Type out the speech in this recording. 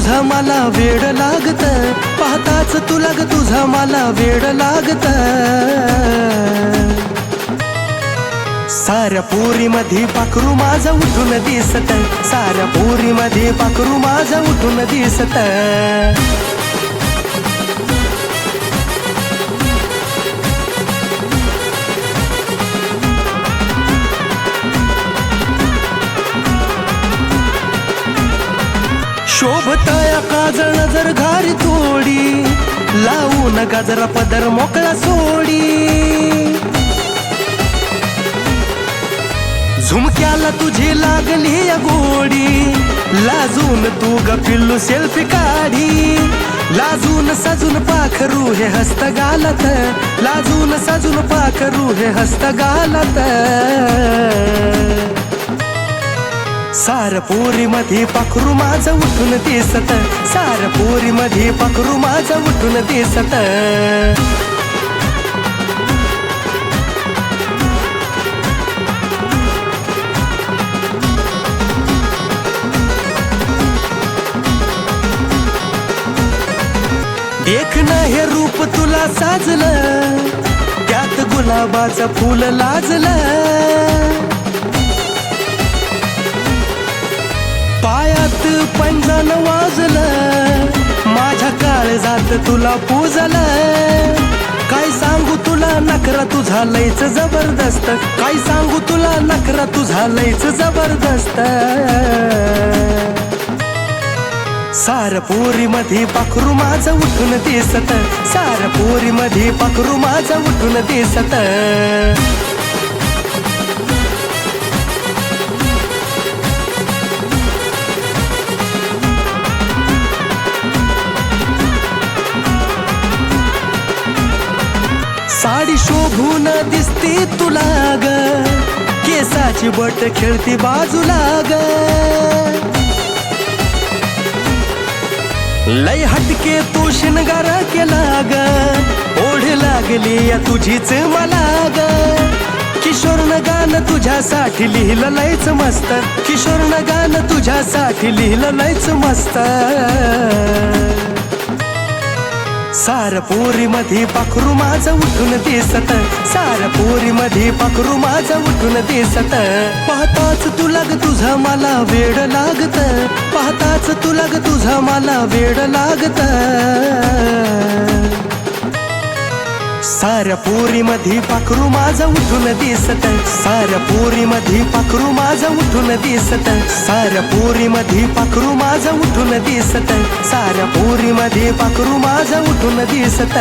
तुझा मला वेड लागत, पाहताच तुला ग तुझा मला वेड लागत. साऱ्या पोरी मध्ये पाखरू माझं उठून दिसत, साऱ्या पोरी मध्ये पाखरू माझं उठून दिसत. शोभतया काजळ नजर घारी थोडी, लावून गाजरा पदर मोकळा सोडी. झुमक्याला तुझी लागली या गोडी, लाजून तू ग पिल्लू सेल्फी काढी. लाजून सजून पाखरू हे हस्त घालत, लाजून सजून पाखरू हे हस्त घालत. सार पोरी मध्ये पाखरू माझं उठून दिसत, सार पोरी मध्ये पाखरू माझं उठून दिसत. देखणं हे रूप तुला साजलं, त्यात गुलाबाचं फूल लाजलं. पायात पंजन वाजलं, माझ्या काळजात तुला पूजलं. काय सांगू तुला नखरा तुझा लयच जबरदस्त, काय सांगू तुला नखरा तुझा लयच जबरदस्त. सार पोरी मध्ये पाखरू माझं उठून दिसत, सार पोरी मध्ये पाखरू माझं उठून दिसत. साडी शोभून दिसती तुला ग, केसाची बट खेळती बाजूला ग. लय हटके तू शिनगार केला ग, ओढ लागली या तुझीच मला ग. किशोरनं गाणं तुझ्यासाठी लिहिलं लयच मस्त, किशोरनं गाणं तुझ्यासाठी लिहिलं लयच मस्त. सार पोरी मध्ये पाखरू माझं उठून दिसत, सार पोरी मध्ये पाखरू माझं उठून दिसत. पाहताच तुला ग तुझा मला वेड लागत, पाहताच तुला ग तुझा मला वेड लागत. साऱ्या पोरी मध्ये पाखरू माझं उठून दिसत, साऱ्या पोरी मध्ये पाखरू माझं उठून दिसत. साऱ्या पोरी मध्ये पाखरू माझं उठून दिसत, साऱ्या पोरी मध्ये पाखरू माझं उठून दिसत.